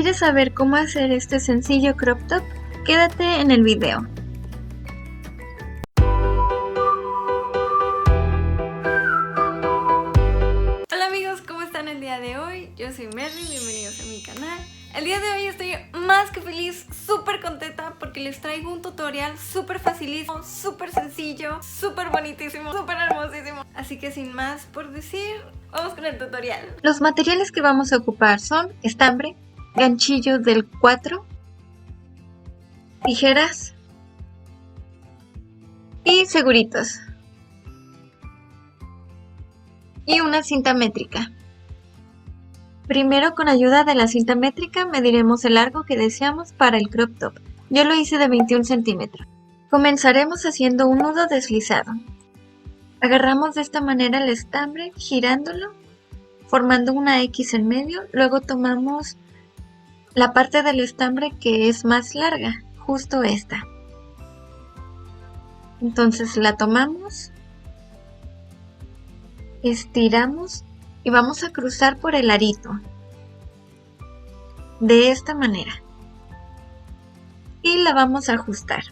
¿Quieres saber cómo hacer este sencillo crop top? Quédate en el video. Hola amigos, ¿cómo están el día de hoy? Yo soy Merly, bienvenidos a mi canal. El día de hoy estoy más que feliz, súper contenta porque les traigo un tutorial súper facilísimo, súper sencillo, súper bonitísimo, súper hermosísimo. Así que sin más por decir, vamos con el tutorial. Los materiales que vamos a ocupar son estambre, ganchillo del 4, tijeras y seguritos. Y una cinta métrica. Primero, con ayuda de la cinta métrica mediremos el largo que deseamos para el crop top. Yo lo hice de 21 centímetros. Comenzaremos haciendo un nudo deslizado. Agarramos de esta manera el estambre girándolo, formando una X en medio. Luego tomamos la parte del estambre que es más larga, justo esta. Entonces la tomamos, estiramos y vamos a cruzar por el arito de esta manera y la vamos a ajustar.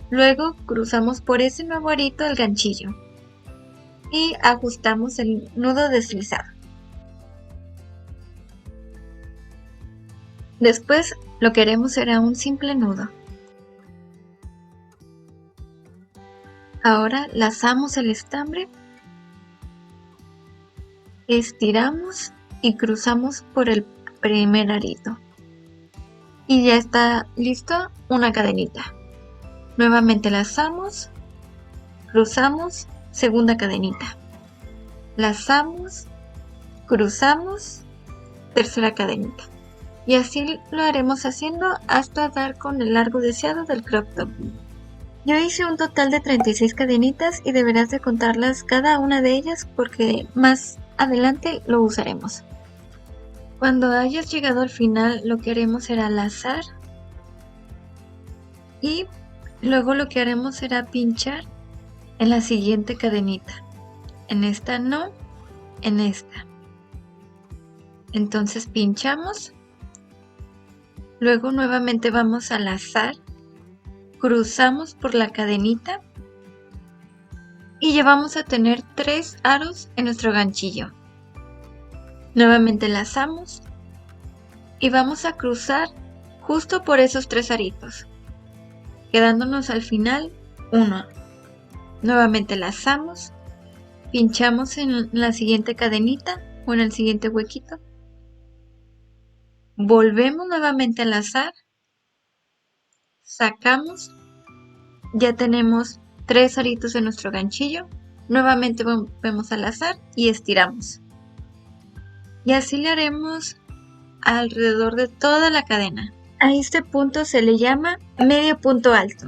Luego cruzamos por ese nuevo arito el ganchillo y ajustamos el nudo deslizado. Después lo que haremos será un simple nudo. Ahora lazamos el estambre, estiramos y cruzamos por el primer arito. Y ya está listo una cadenita. Nuevamente lazamos, cruzamos, segunda cadenita. Lazamos, cruzamos, tercera cadenita. Y así lo haremos haciendo hasta dar con el largo deseado del crop top. Yo hice un total de 36 cadenitas y deberás de contarlas cada una de ellas porque más adelante lo usaremos. Cuando hayas llegado al final, lo que haremos será lazar y luego lo que haremos será pinchar en la siguiente cadenita. En esta no, en esta. Entonces pinchamos, luego nuevamente vamos a lazar, cruzamos por la cadenita y ya vamos a tener 3 aros en nuestro ganchillo. Nuevamente lazamos y vamos a cruzar justo por esos 3 aritos, quedándonos al final 1. Nuevamente lazamos, pinchamos en la siguiente cadenita o en el siguiente huequito, volvemos nuevamente a lazar, sacamos, ya tenemos 3 aritos en nuestro ganchillo, nuevamente volvemos a lazar y estiramos. Y así le haremos alrededor de toda la cadena. A este punto se le llama medio punto alto.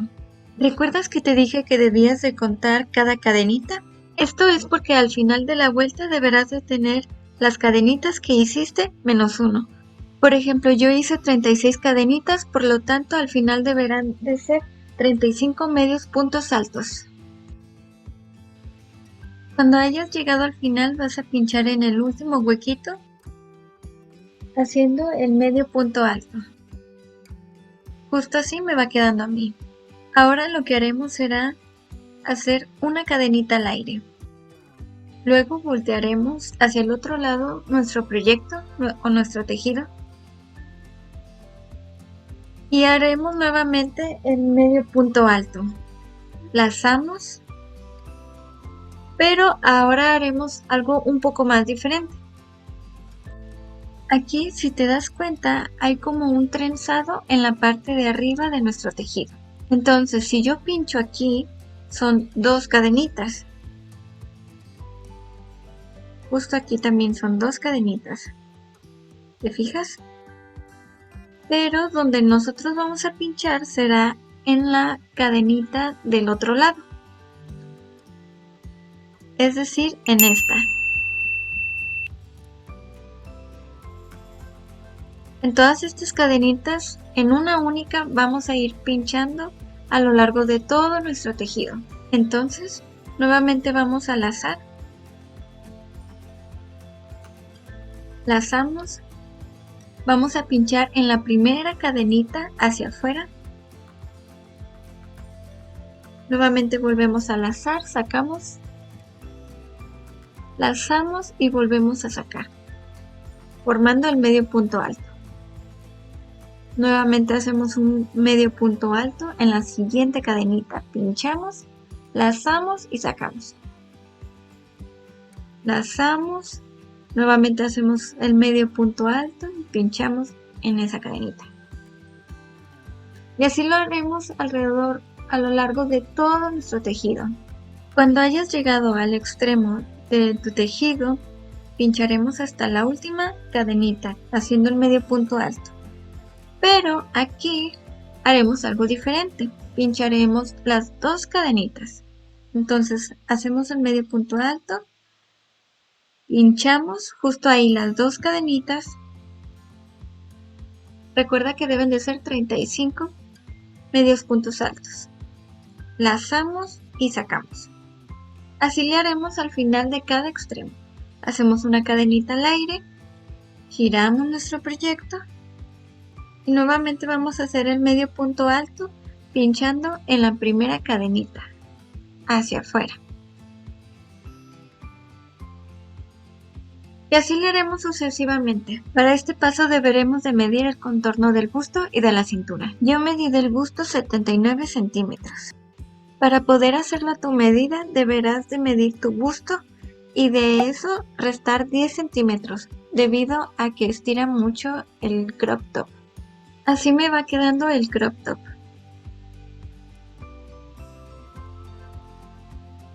¿Recuerdas que te dije que debías de contar cada cadenita? Esto es porque al final de la vuelta deberás de tener las cadenitas que hiciste menos 1. Por ejemplo, yo hice 36 cadenitas, por lo tanto al final deberán de ser 35 medios puntos altos. Cuando hayas llegado al final vas a pinchar en el último huequito, haciendo el medio punto alto. Justo así me va quedando a mí. Ahora lo que haremos será hacer una cadenita al aire. Luego voltearemos hacia el otro lado nuestro proyecto o nuestro tejido. Y haremos nuevamente el medio punto alto. Lazamos. Pero ahora haremos algo un poco más diferente. Aquí, si te das cuenta, hay como un trenzado en la parte de arriba de nuestro tejido. Entonces, si yo pincho aquí, son 2 cadenitas. Justo aquí también son 2 cadenitas. ¿Te fijas? Pero donde nosotros vamos a pinchar será en la cadenita del otro lado. Es decir, en esta. En todas estas cadenitas, en una única vamos a ir pinchando a lo largo de todo nuestro tejido. Entonces, nuevamente vamos a lazar. Lazamos, Vamos a pinchar en la primera cadenita hacia afuera. Nuevamente volvemos a lazar, sacamos, lazamos y volvemos a sacar, formando el medio punto alto. Nuevamente hacemos un medio punto alto en la siguiente cadenita, pinchamos, lazamos y sacamos. Lazamos, nuevamente hacemos el medio punto alto y pinchamos en esa cadenita. Y así lo haremos alrededor, a lo largo de todo nuestro tejido. Cuando hayas llegado al extremo de tu tejido, pincharemos hasta la última cadenita, haciendo el medio punto alto. Pero aquí haremos algo diferente, pincharemos las dos cadenitas. Entonces hacemos el medio punto alto, pinchamos justo ahí las dos cadenitas. Recuerda que deben de ser 35 medios puntos altos. Lazamos y sacamos. Así le haremos al final de cada extremo. Hacemos una cadenita al aire, giramos nuestro proyecto y nuevamente vamos a hacer el medio punto alto pinchando en la primera cadenita hacia afuera. Y así le haremos sucesivamente. Para este paso deberemos de medir el contorno del busto y de la cintura. Yo medí del busto 79 centímetros. Para poder hacerlo a tu medida deberás de medir tu busto y de eso restar 10 centímetros debido a que estira mucho el crop top. Así me va quedando el crop top.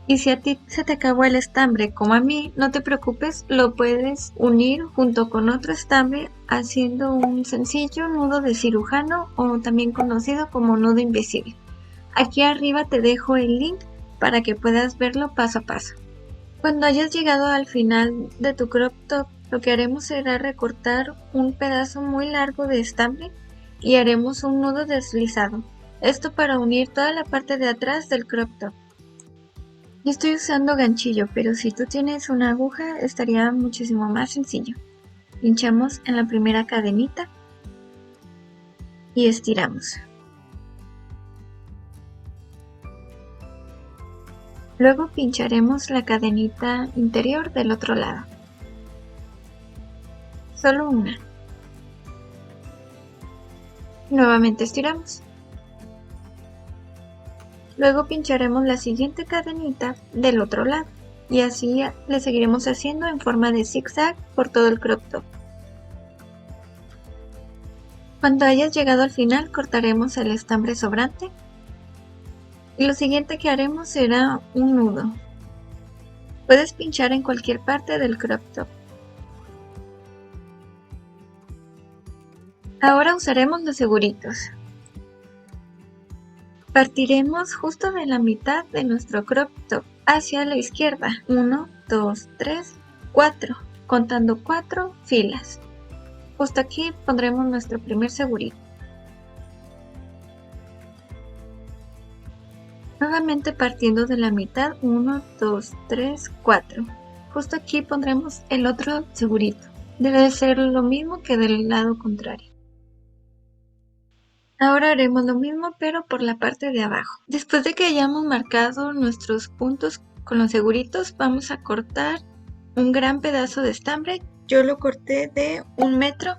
Y si a ti se te acabó el estambre como a mí, no te preocupes, lo puedes unir junto con otro estambre haciendo un sencillo nudo de cirujano o también conocido como nudo invisible. Aquí arriba te dejo el link para que puedas verlo paso a paso. Cuando hayas llegado al final de tu crop top, lo que haremos será recortar un pedazo muy largo de estambre y haremos un nudo deslizado. Esto para unir toda la parte de atrás del crop top. Yo estoy usando ganchillo, pero si tú tienes una aguja estaría muchísimo más sencillo. Pinchamos en la primera cadenita y estiramos. Luego pincharemos la cadenita interior del otro lado. Solo una. Nuevamente estiramos. Luego pincharemos la siguiente cadenita del otro lado y así le seguiremos haciendo en forma de zigzag por todo el crop top. Cuando hayas llegado al final cortaremos el estambre sobrante y lo siguiente que haremos será un nudo. Puedes pinchar en cualquier parte del crop top. Ahora usaremos los seguritos. Partiremos justo de la mitad de nuestro crop top hacia la izquierda. 1, 2, 3, 4, contando 4 filas. Justo aquí pondremos nuestro primer segurito. Nuevamente partiendo de la mitad, 1, 2, 3, 4. Justo aquí pondremos el otro segurito. Debe de ser lo mismo que del lado contrario. Ahora haremos lo mismo pero por la parte de abajo. Después de que hayamos marcado nuestros puntos con los seguritos, vamos a cortar un gran pedazo de estambre. Yo lo corté de 1 metro,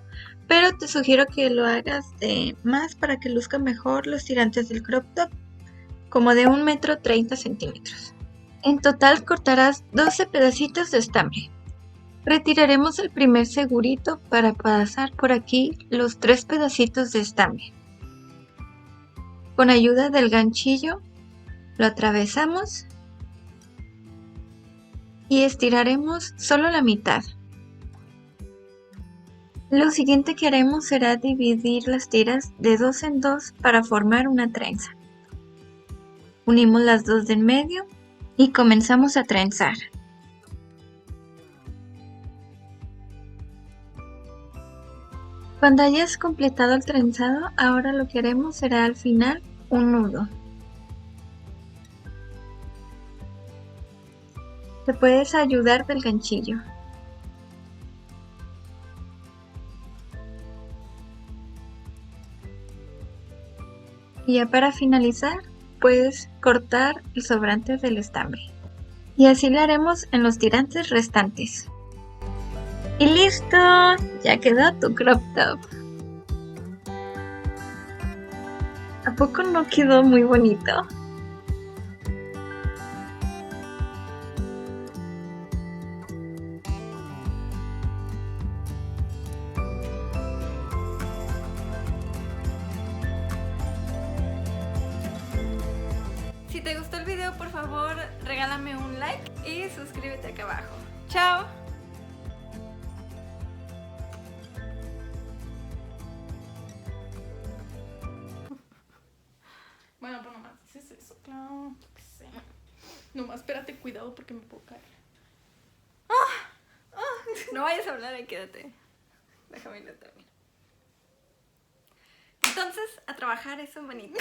pero te sugiero que lo hagas de más para que luzca mejor los tirantes del crop top, como de 1 metro 30 centímetros. En total cortarás 12 pedacitos de estambre. Retiraremos el primer segurito para pasar por aquí los 3 pedacitos de estambre. Con ayuda del ganchillo lo atravesamos y estiraremos solo la mitad. Lo siguiente que haremos será dividir las tiras de 2 en 2 para formar una trenza. Unimos las dos del medio y comenzamos a trenzar. Cuando hayas completado el trenzado, ahora lo que haremos será al final un nudo. Te puedes ayudar del ganchillo. Y ya para finalizar, puedes cortar el sobrante del estambre. Y así lo haremos en los tirantes restantes. ¡Y listo! Ya quedó tu crop top. ¿A poco no quedó muy bonito? Si te gustó el video, por favor, regálame un like y suscríbete acá abajo. ¡Chao! Bueno, pues nomás dices eso, claro. Que sé. Nomás espérate, cuidado porque me puedo caer. No vayas a hablar, ahí quédate. Déjame lo termino. Entonces, a trabajar, eso bonito.